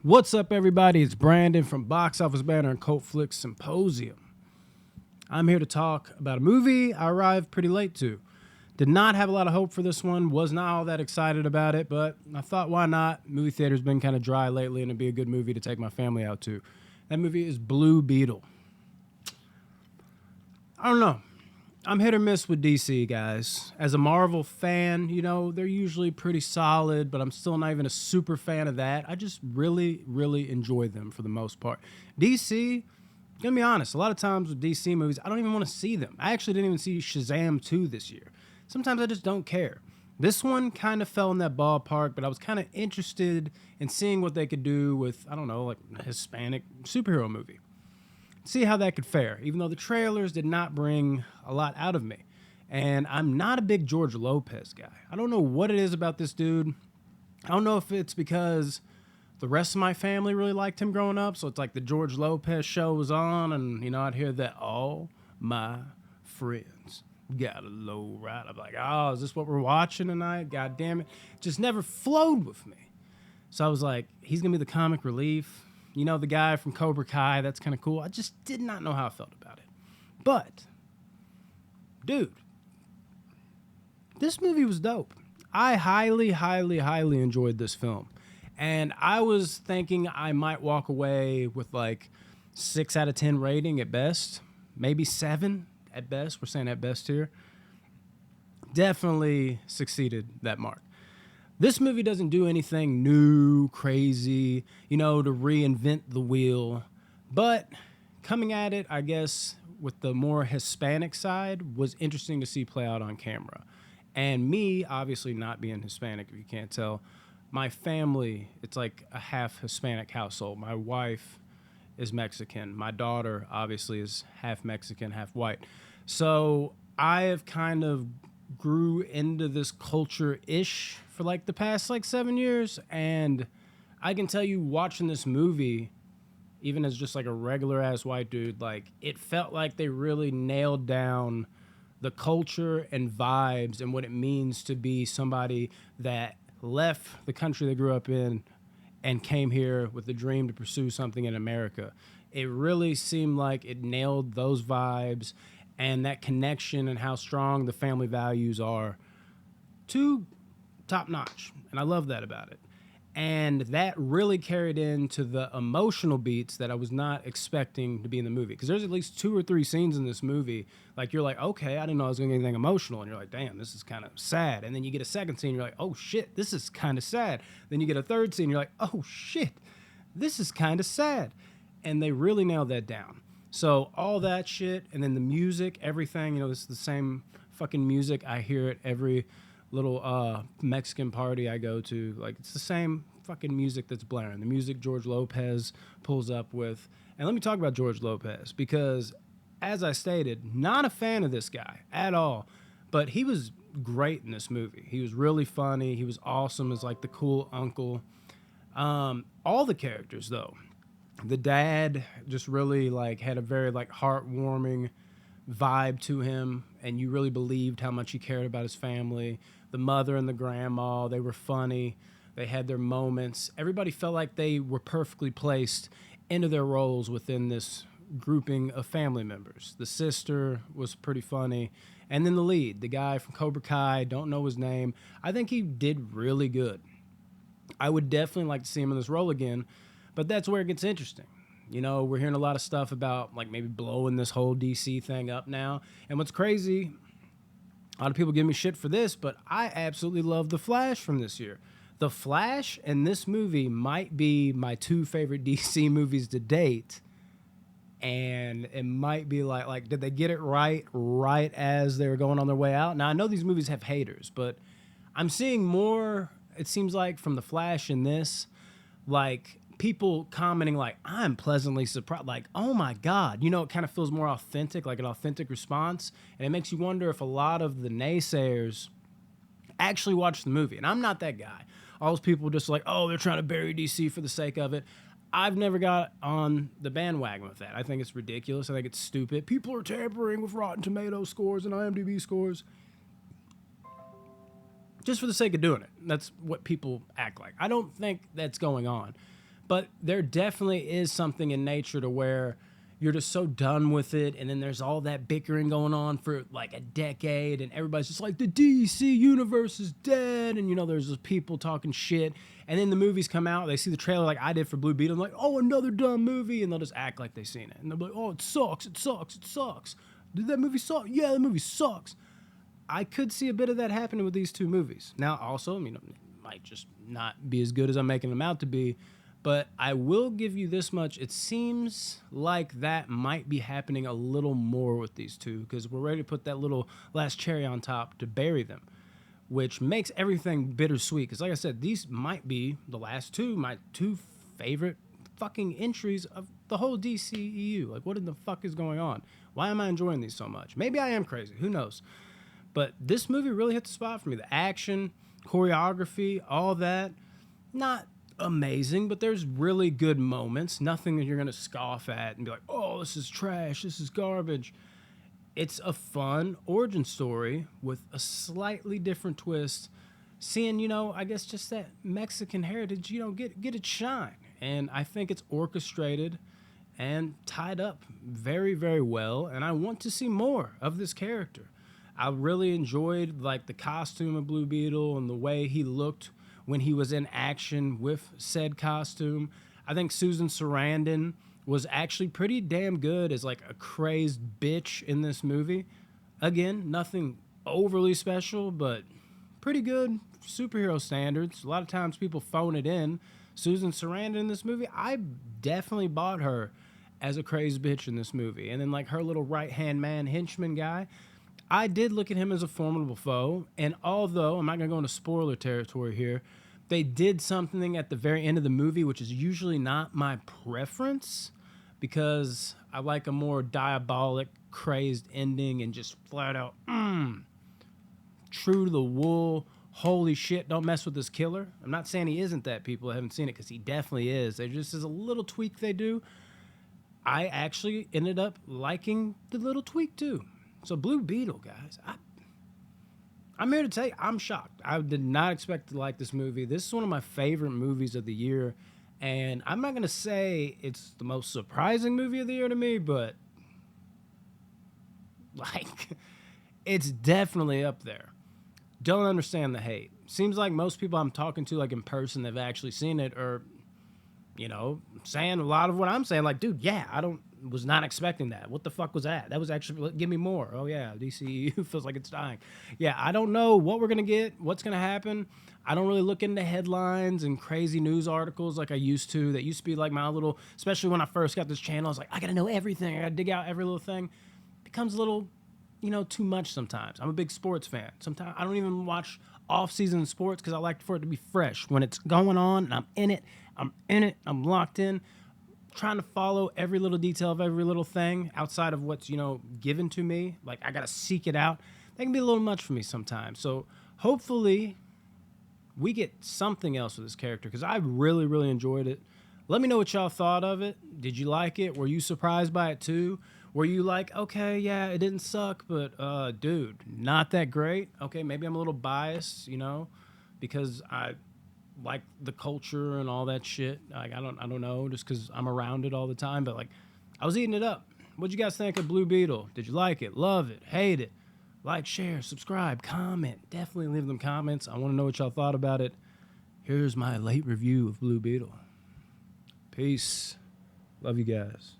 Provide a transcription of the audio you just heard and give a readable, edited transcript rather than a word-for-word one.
What's up, everybody? It's Brandon from Box Office Banner and Cult Flick Symposium. I'm here to talk about a movie I arrived pretty late to. Did not have a lot of hope for this one, was not all that excited about it, but I thought, why not? Movie theater's been kind of dry lately, and it'd be a good movie to take my family out to. That movie is Blue Beetle. I don't know. I'm hit or miss with DC, guys. As a Marvel fan, you know, they're usually pretty solid, but I'm still not even a super fan of that. I just really enjoy them for the most part. DC, gonna be honest, a lot of times with DC movies, I don't even want to see them. I actually didn't even see Shazam 2 this year. Sometimes I just don't care. This one kind of fell in that ballpark, but I was kind of interested in seeing what they could do with, I don't know, like a Hispanic superhero movie. See how that could fare, even though the trailers did not bring a lot out of me. And I'm not a big George Lopez guy. I don't know what it is about this dude. I don't know if it's because the rest of my family really liked him growing up, so it's like the George Lopez show was on, and, you know, I'd hear that, all my friends got a low ride. I'm like, oh, is this what we're watching tonight? God damn it. Just never flowed with me. So I was like, he's going to be the comic relief. You know, the guy from Cobra Kai, that's kind of cool. I just did not know how I felt about it. But, dude, this movie was dope. I highly enjoyed this film. And I was thinking I might walk away with like 6 out of 10 rating at best. Maybe 7 at best. We're saying at best here. Definitely succeeded that mark. This movie doesn't do anything new, crazy, you know, to reinvent the wheel. But coming at it, I guess, with the more Hispanic side was interesting to see play out on camera. And me, obviously not being Hispanic, if you can't tell, my family, it's like a half Hispanic household. My wife is Mexican. My daughter, obviously, is half Mexican, half white. So I have kind of grew into this culture-ish for like the past like 7 years, and I can tell you, watching this movie, even as just like a regular ass white dude, like it felt like they really nailed down the culture and vibes and what it means to be somebody that left the country they grew up in and came here with the dream to pursue something in America. It really seemed like it nailed those vibes and that connection and how strong the family values are to top notch. And I love that about it. And that really carried into the emotional beats that I was not expecting to be in the movie. Because there's at least 2 or 3 scenes in this movie, like you're like, okay, I didn't know I was going to get anything emotional. And you're like, damn, this is kind of sad. And then you get a second scene, you're like, oh shit, this is kind of sad. Then you get a third scene, you're like, oh shit, this is kind of sad. And they really nailed that down. So all that shit, and then the music, everything, you know, this is the same fucking music. I hear it every little Mexican party I go to. Like, it's the same fucking music that's blaring. The music George Lopez pulls up with. And let me talk about George Lopez, because as I stated, not a fan of this guy at all, but he was great in this movie. He was really funny. He was awesome as like the cool uncle. All the characters, though. The dad just really like had a very like heartwarming vibe to him, and you really believed how much he cared about his family. The mother and the grandma, they were funny. They had their moments. Everybody felt like they were perfectly placed into their roles within this grouping of family members. The sister was pretty funny. And then the lead, the guy from Cobra Kai, don't know his name. I think he did really good. I would definitely like to see him in this role again, but that's where it gets interesting. You know, we're hearing a lot of stuff about like maybe blowing this whole DC thing up now. And what's crazy, a lot of people give me shit for this, but I absolutely love The Flash from this year. The Flash and this movie might be my 2 favorite DC movies to date. And it might be like, did they get it right as they were going on their way out? Now, I know these movies have haters, but I'm seeing more, it seems like, from The Flash in this, like people commenting like, I'm pleasantly surprised, like, oh my God, you know, it kind of feels more authentic, like an authentic response. And it makes you wonder if a lot of the naysayers actually watched the movie. And I'm not that guy. All those people just like, oh, they're trying to bury DC for the sake of it. I've never got on the bandwagon with that. I think it's ridiculous. I think it's stupid. People are tampering with Rotten Tomatoes scores and IMDb scores just for the sake of doing it. That's what people act like. I don't think that's going on. But there definitely is something in nature to where you're just so done with it, and then there's all that bickering going on for like a decade, and everybody's just like, the DC universe is dead, and there's just people talking shit, and then the movies come out, they see the trailer like I did for Blue Beetle, and like, oh, another dumb movie, and they'll just act like they've seen it, and they'll be like, oh, it sucks, it sucks, it sucks. Did that movie suck? Yeah, that movie sucks. I could see a bit of that happening with these two movies. Now, also, it might just not be as good as I'm making them out to be, but I will give you this much. It seems like that might be happening a little more with these two because we're ready to put that little last cherry on top to bury them, which makes everything bittersweet. Because like I said, these might be the last two, my two favorite fucking entries of the whole DCEU. Like, what in the fuck is going on? Why am I enjoying these so much? Maybe I am crazy. Who knows? But this movie really hit the spot for me. The action, choreography, all that, not amazing, but there's really good moments. Nothing that you're going to scoff at and be like, oh, this is trash, this is garbage. It's a fun origin story with a slightly different twist. Seeing, I guess just that Mexican heritage, get it shine. And I think it's orchestrated and tied up very, very well. And I want to see more of this character. I really enjoyed like the costume of Blue Beetle and the way he looked when he was in action with said costume. I think Susan Sarandon was actually pretty damn good as like a crazed bitch in this movie. Again, nothing overly special, but pretty good superhero standards. A lot of times people phone it in. Susan Sarandon in this movie, I definitely bought her as a crazed bitch in this movie. And then like her little right-hand man henchman guy, I did look at him as a formidable foe, and although I'm not going to go into spoiler territory here, they did something at the very end of the movie, which is usually not my preference, because I like a more diabolic, crazed ending and just flat out, true to the wool, holy shit, don't mess with this killer. I'm not saying he isn't that, people that haven't seen it, because he definitely is. There just is a little tweak they do. I actually ended up liking the little tweak too. So Blue Beetle, guys, I'm here to tell you, I'm shocked. I did not expect to like this movie. This is one of my favorite movies of the year, and I'm not going to say it's the most surprising movie of the year to me, but like, it's definitely up there. Don't understand the hate. Seems like most people I'm talking to, like in person, they've actually seen it, or saying a lot of what I'm saying, like, dude, yeah, was not expecting that. What the fuck was that? That was actually, give me more. Oh yeah, DCU feels like it's dying. Yeah, I don't know what we're gonna get, what's gonna happen. I don't really look into headlines and crazy news articles like I used to. That used to be like my little, especially when I first got this channel, I was like, I gotta know everything. I gotta dig out every little thing. It becomes a little, too much sometimes. I'm a big sports fan. Sometimes I don't even watch off-season sports because I like for it to be fresh. When it's going on and I'm in it, I'm locked in, trying to follow every little detail of every little thing outside of what's, given to me. Like, I got to seek it out. That can be a little much for me sometimes. So hopefully we get something else with this character, because I really, really enjoyed it. Let me know what y'all thought of it. Did you like it? Were you surprised by it too? Were you like, okay, yeah, it didn't suck, but dude, not that great? Okay, maybe I'm a little biased, because I like the culture and all that shit. Like, I don't know, just because I'm around it all the time. But like, I was eating it up. What'd you guys think of Blue Beetle? Did you like it? Love it? Hate it? Like, share, subscribe, comment. Definitely leave them comments. I want to know what y'all thought about it. Here's my late review of Blue Beetle. Peace. Love you guys.